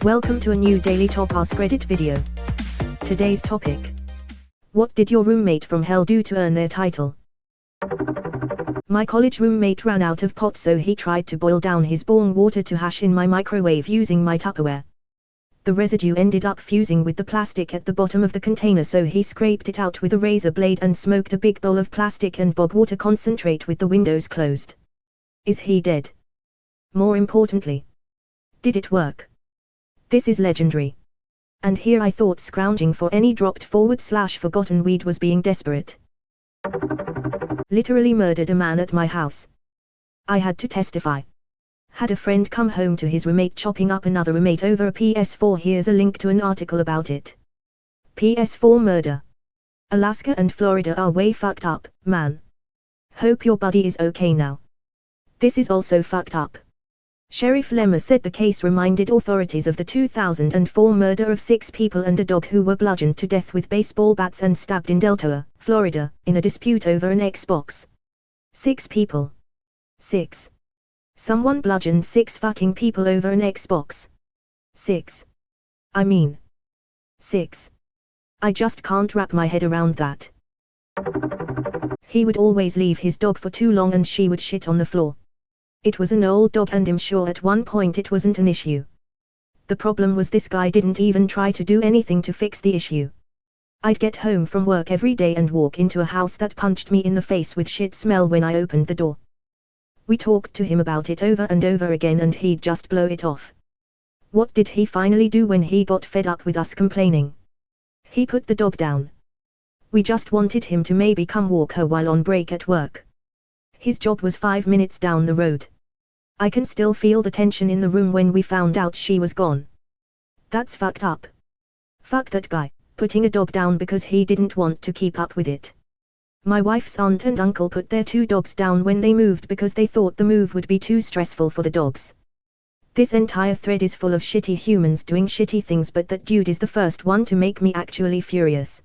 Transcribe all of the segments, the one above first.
Welcome to a new Daily Top Askreddit video. Today's topic: what did your roommate from hell do to earn their title? My college roommate ran out of pot, so he tried to boil down his born water to hash in my microwave using my Tupperware. The residue ended up fusing with the plastic at the bottom of the container, so he scraped it out with a razor blade and smoked a big bowl of plastic and bog water concentrate with the windows closed. Is he dead? More importantly, did it work? This is legendary. And here I thought scrounging for any dropped / forgotten weed was being desperate. Literally murdered a man at my house. I had to testify. Had a friend come home to his roommate chopping up another roommate over a PS4. Here's a link to an article about it. PS4 murder. Alaska and Florida are way fucked up, man. Hope your buddy is okay now. This is also fucked up. Sheriff Lemmer said the case reminded authorities of the 2004 murder of 6 people and a dog who were bludgeoned to death with baseball bats and stabbed in Delta, Florida, in a dispute over an Xbox. 6 people. 6. Someone bludgeoned 6 fucking people over an Xbox. 6. I mean, 6. I just can't wrap my head around that. He would always leave his dog for too long and she would shit on the floor. It was an old dog and I'm sure at one point it wasn't an issue. The problem was this guy didn't even try to do anything to fix the issue. I'd get home from work every day and walk into a house that punched me in the face with shit smell when I opened the door. We talked to him about it over and over again and he'd just blow it off. What did he finally do when he got fed up with us complaining? He put the dog down. We just wanted him to maybe come walk her while on break at work. His job was 5 minutes down the road. I can still feel the tension in the room when we found out she was gone. That's fucked up. Fuck that guy, putting a dog down because he didn't want to keep up with it. My wife's aunt and uncle put their 2 dogs down when they moved because they thought the move would be too stressful for the dogs. This entire thread is full of shitty humans doing shitty things, but that dude is the first one to make me actually furious.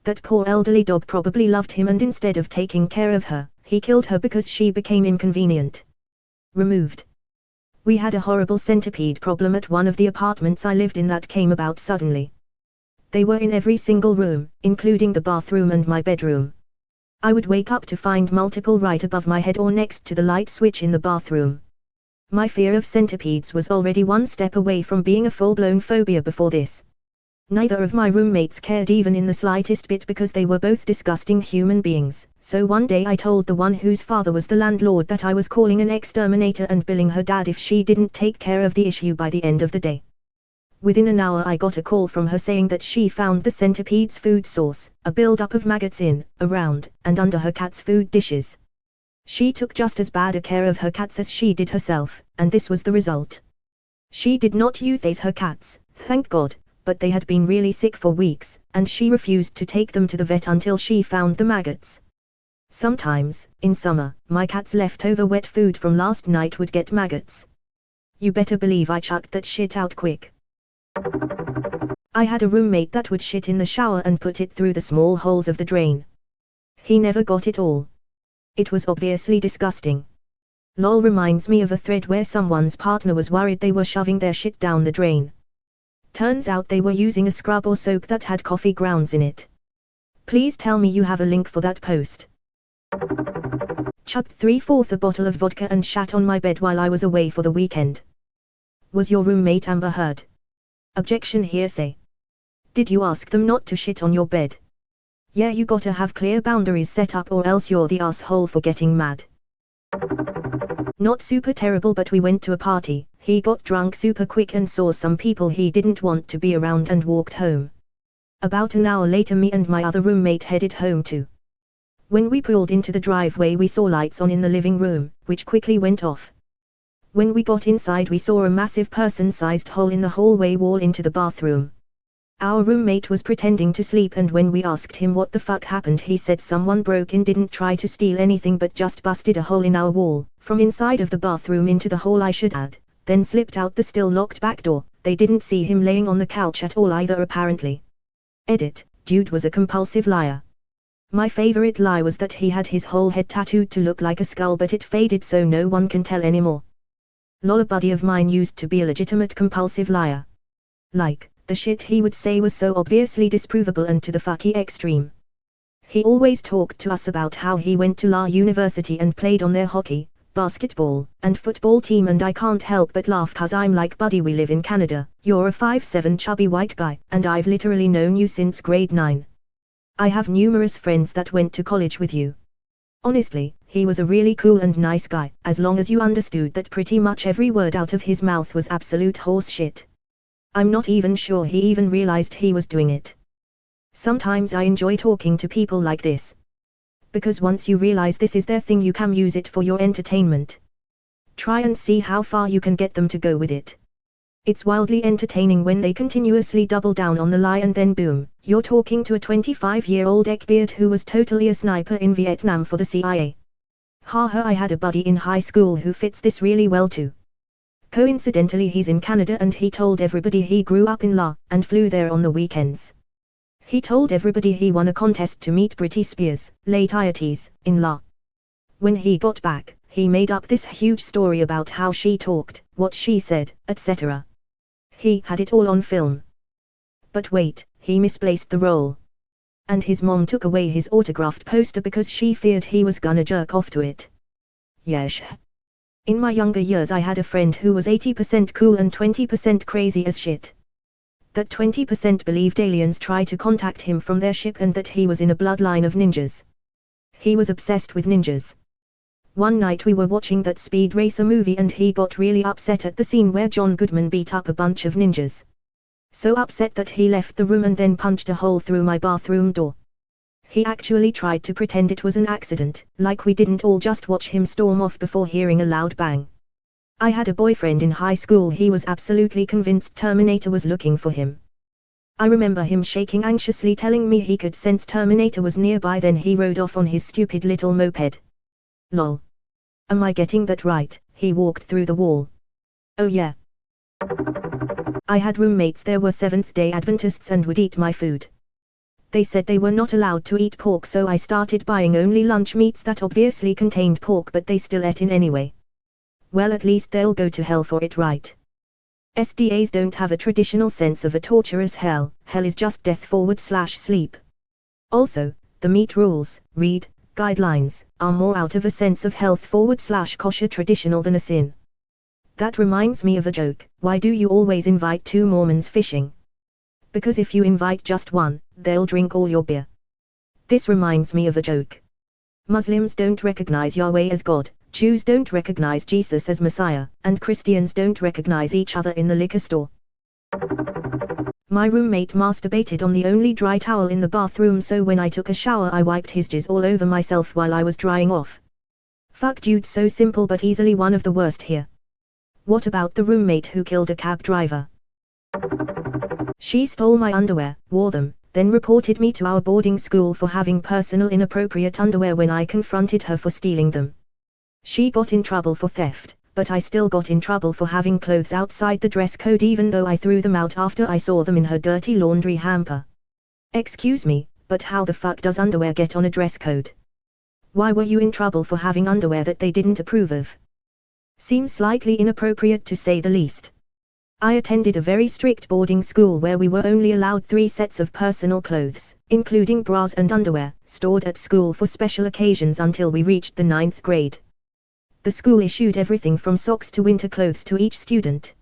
That poor elderly dog probably loved him, and instead of taking care of her, he killed her because she became inconvenient. Removed. We had a horrible centipede problem at one of the apartments I lived in that came about suddenly. They were in every single room, including the bathroom and my bedroom. I would wake up to find multiple right above my head or next to the light switch in the bathroom. My fear of centipedes was already one step away from being a full-blown phobia before this. Neither of my roommates cared even in the slightest bit because they were both disgusting human beings, so one day I told the one whose father was the landlord that I was calling an exterminator and billing her dad if she didn't take care of the issue by the end of the day. Within an hour I got a call from her saying that she found the centipede's food source, a buildup of maggots in, around, and under her cat's food dishes. She took just as bad a care of her cats as she did herself, and this was the result. She did not euthanize her cats, thank God, but they had been really sick for weeks, and she refused to take them to the vet until she found the maggots. Sometimes, in summer, my cat's leftover wet food from last night would get maggots. You better believe I chucked that shit out quick. I had a roommate that would shit in the shower and put it through the small holes of the drain. He never got it all. It was obviously disgusting. Lol reminds me of a thread where someone's partner was worried they were shoving their shit down the drain. Turns out they were using a scrub or soap that had coffee grounds in it. Please tell me you have a link for that post. Chugged 3/4 a bottle of vodka and shat on my bed while I was away for the weekend. Was your roommate Amber Heard? Objection, hearsay. Did you ask them not to shit on your bed? Yeah, you gotta have clear boundaries set up or else you're the asshole for getting mad. Not super terrible, but we went to a party. He got drunk super quick and saw some people he didn't want to be around and walked home. About an hour later me and my other roommate headed home too. When we pulled into the driveway we saw lights on in the living room, which quickly went off. When we got inside we saw a massive person-sized hole in the hallway wall into the bathroom. Our roommate was pretending to sleep, and when we asked him what the fuck happened he said someone broke in, didn't try to steal anything but just busted a hole in our wall, from inside of the bathroom into the hole I should add, then slipped out the still locked back door. They didn't see him laying on the couch at all either apparently. Edit, dude was a compulsive liar. My favorite lie was that he had his whole head tattooed to look like a skull, but it faded so no one can tell anymore. Lol, a buddy of mine used to be a legitimate compulsive liar. Like, the shit he would say was so obviously disprovable and to the fucky extreme. He always talked to us about how he went to La University and played on their hockey, basketball, and football team, and I can't help but laugh cause I'm like, buddy, we live in Canada, you're a 5'7" chubby white guy, and I've literally known you since grade 9. I have numerous friends that went to college with you. Honestly, he was a really cool and nice guy, as long as you understood that pretty much every word out of his mouth was absolute horse shit. I'm not even sure he even realized he was doing it. Sometimes I enjoy talking to people like this. Because once you realize this is their thing, you can use it for your entertainment. Try and see how far you can get them to go with it. It's wildly entertaining when they continuously double down on the lie and then boom, you're talking to a 25-year-old neckbeard who was totally a sniper in Vietnam for the CIA. Haha, I had a buddy in high school who fits this really well too. Coincidentally, he's in Canada and he told everybody he grew up in La, and flew there on the weekends. He told everybody he won a contest to meet Britney Spears, late IITs, in La. When he got back, he made up this huge story about how she talked, what she said, etc. He had it all on film. But wait, he misplaced the role. And his mom took away his autographed poster because she feared he was gonna jerk off to it. Yesh. In my younger years I had a friend who was 80% cool and 20% crazy as shit. That 20% believed aliens try to contact him from their ship and that he was in a bloodline of ninjas. He was obsessed with ninjas. One night we were watching that Speed Racer movie and he got really upset at the scene where John Goodman beat up a bunch of ninjas. So upset that he left the room and then punched a hole through my bathroom door. He actually tried to pretend it was an accident, like we didn't all just watch him storm off before hearing a loud bang. I had a boyfriend in high school, he was absolutely convinced Terminator was looking for him. I remember him shaking anxiously telling me he could sense Terminator was nearby, then he rode off on his stupid little moped. Lol. Am I getting that right? He walked through the wall. Oh yeah. I had roommates, there were Seventh-day Adventists and would eat my food. They said they were not allowed to eat pork, so I started buying only lunch meats that obviously contained pork, but they still ate in anyway. Well, at least they'll go to hell for it, right? SDAs don't have a traditional sense of a torturous hell, hell is just death/sleep. Also, the meat rules, read, guidelines, are more out of a sense of health/kosher traditional than a sin. That reminds me of a joke, why do you always invite 2 Mormons fishing? Because if you invite just one, they'll drink all your beer. This reminds me of a joke. Muslims don't recognize Yahweh as God, Jews don't recognize Jesus as Messiah, and Christians don't recognize each other in the liquor store. My roommate masturbated on the only dry towel in the bathroom, so when I took a shower I wiped his jizz all over myself while I was drying off. Fuck dude, so simple but easily one of the worst here. What about the roommate who killed a cab driver? She stole my underwear, wore them, then reported me to our boarding school for having personal inappropriate underwear when I confronted her for stealing them. She got in trouble for theft, but I still got in trouble for having clothes outside the dress code even though I threw them out after I saw them in her dirty laundry hamper. Excuse me, but how the fuck does underwear get on a dress code? Why were you in trouble for having underwear that they didn't approve of? Seems slightly inappropriate to say the least. I attended a very strict boarding school where we were only allowed 3 sets of personal clothes, including bras and underwear, stored at school for special occasions until we reached the 9th grade. The school issued everything from socks to winter clothes to each student.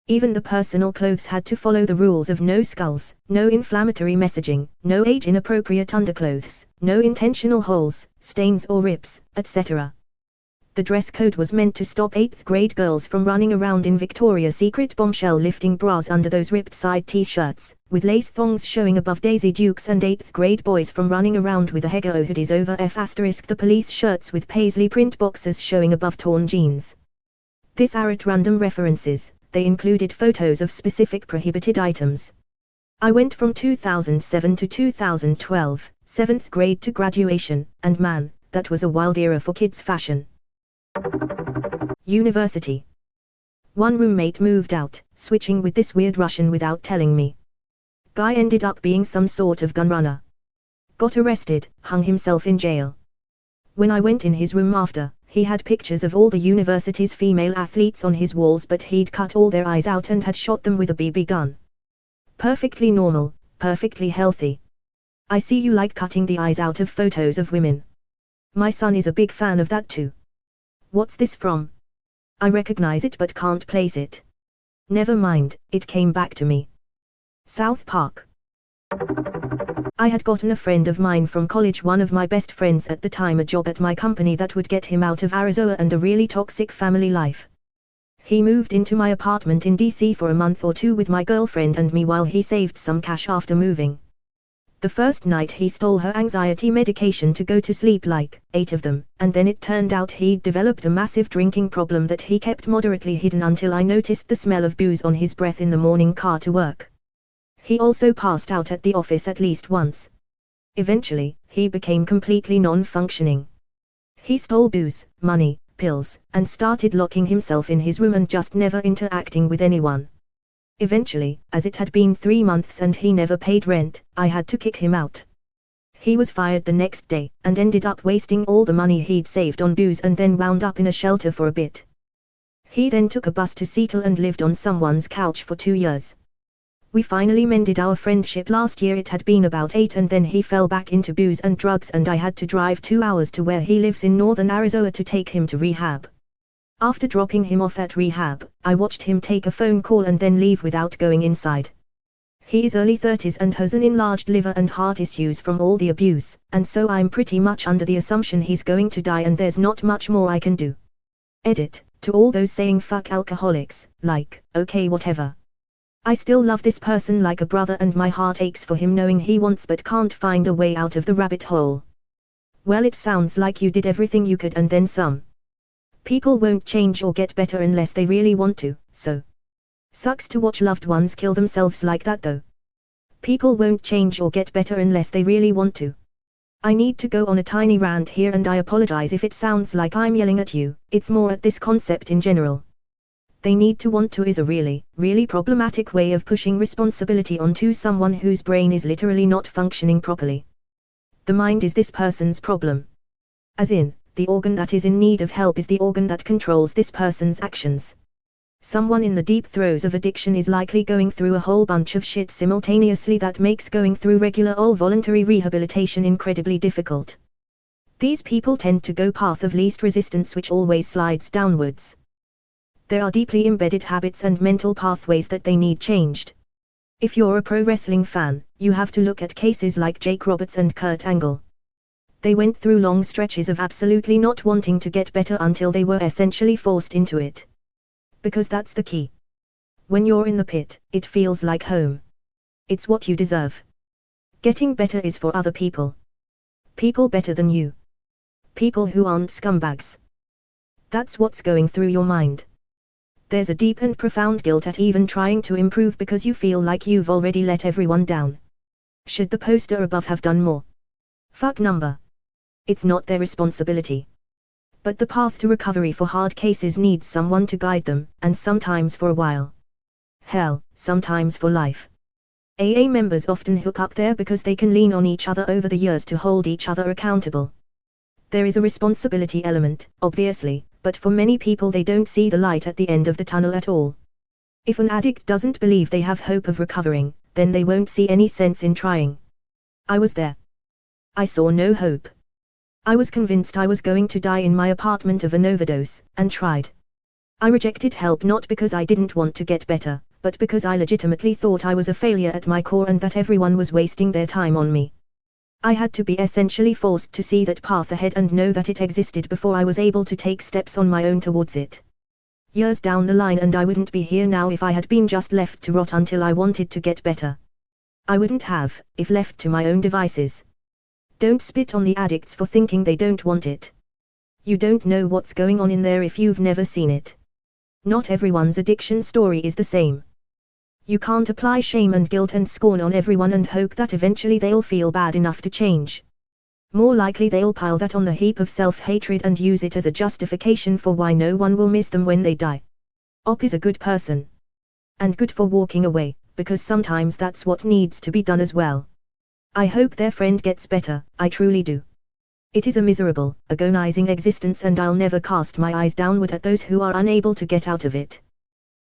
Even the personal clothes had to follow the rules of no skulls, no inflammatory messaging, no age-inappropriate underclothes, no intentional holes, stains or rips, etc. The dress code was meant to stop 8th grade girls from running around in Victoria's Secret bombshell lifting bras under those ripped side t-shirts, with lace thongs showing above Daisy Dukes, and 8th grade boys from running around with a Hego hoodies over the police shirts with paisley print boxers showing above torn jeans. This are at random references, they included photos of specific prohibited items. I went from 2007 to 2012, 7th grade to graduation, and man, that was a wild era for kids' fashion. University. One roommate moved out, switching with this weird Russian without telling me. Guy ended up being some sort of gun runner. Got arrested, hung himself in jail. When I went in his room after, he had pictures of all the university's female athletes on his walls, but he'd cut all their eyes out and had shot them with a BB gun. Perfectly normal, perfectly healthy. I see you like cutting the eyes out of photos of women. My son is a big fan of that too. What's this from? I recognize it but can't place it. Never mind, it came back to me. South Park. I had gotten a friend of mine from college, one of my best friends at the time, a job at my company that would get him out of Arizona and a really toxic family life. He moved into my apartment in DC for a month or two with my girlfriend and me while he saved some cash after moving. The first night he stole her anxiety medication to go to sleep, like 8 of them, and then it turned out he'd developed a massive drinking problem that he kept moderately hidden until I noticed the smell of booze on his breath in the morning car to work. He also passed out at the office at least once. Eventually, he became completely non-functioning. He stole booze, money, pills, and started locking himself in his room and just never interacting with anyone. Eventually, as it had been 3 months and he never paid rent, I had to kick him out. He was fired the next day, and ended up wasting all the money he'd saved on booze and then wound up in a shelter for a bit. He then took a bus to Seattle and lived on someone's couch for 2 years. We finally mended our friendship last year. It had been about 8 and then he fell back into booze and drugs and I had to drive 2 hours to where he lives in northern Arizona to take him to rehab. After dropping him off at rehab, I watched him take a phone call and then leave without going inside. He is early 30s and has an enlarged liver and heart issues from all the abuse, and so I'm pretty much under the assumption he's going to die and there's not much more I can do. Edit, to all those saying fuck alcoholics, like, okay whatever. I still love this person like a brother and my heart aches for him knowing he wants but can't find a way out of the rabbit hole. Well, it sounds like you did everything you could and then some. People won't change or get better unless they really want to, so. Sucks to watch loved ones kill themselves like that though. People won't change or get better unless they really want to. I need to go on a tiny rant here and I apologize if it sounds like I'm yelling at you, it's more at this concept in general. They need to want to is a really, really problematic way of pushing responsibility onto someone whose brain is literally not functioning properly. The mind is this person's problem. As in, the organ that is in need of help is the organ that controls this person's actions. Someone in the deep throes of addiction is likely going through a whole bunch of shit simultaneously that makes going through regular or voluntary rehabilitation incredibly difficult. These people tend to go path of least resistance, which always slides downwards. There are deeply embedded habits and mental pathways that they need changed. If you're a pro wrestling fan, you have to look at cases like Jake Roberts and Kurt Angle. They went through long stretches of absolutely not wanting to get better until they were essentially forced into it. Because that's the key. When you're in the pit, it feels like home. It's what you deserve. Getting better is for other people. People better than you. People who aren't scumbags. That's what's going through your mind. There's a deep and profound guilt at even trying to improve because you feel like you've already let everyone down. Should the poster above have done more? Fuck number. It's not their responsibility. But the path to recovery for hard cases needs someone to guide them, and sometimes for a while. Hell, sometimes for life. AA members often hook up there because they can lean on each other over the years to hold each other accountable. There is a responsibility element, obviously, but for many people they don't see the light at the end of the tunnel at all. If an addict doesn't believe they have hope of recovering, then they won't see any sense in trying. I was there. I saw no hope. I was convinced I was going to die in my apartment of an overdose, and tried. I rejected help not because I didn't want to get better, but because I legitimately thought I was a failure at my core and that everyone was wasting their time on me. I had to be essentially forced to see that path ahead and know that it existed before I was able to take steps on my own towards it. Years down the line and I wouldn't be here now if I had been just left to rot until I wanted to get better. I wouldn't have, if left to my own devices. Don't spit on the addicts for thinking they don't want it. You don't know what's going on in there if you've never seen it. Not everyone's addiction story is the same. You can't apply shame and guilt and scorn on everyone and hope that eventually they'll feel bad enough to change. More likely they'll pile that on the heap of self-hatred and use it as a justification for why no one will miss them when they die. Op is a good person. And good for walking away, because sometimes that's what needs to be done as well. I hope their friend gets better, I truly do. It is a miserable, agonizing existence, and I'll never cast my eyes downward at those who are unable to get out of it.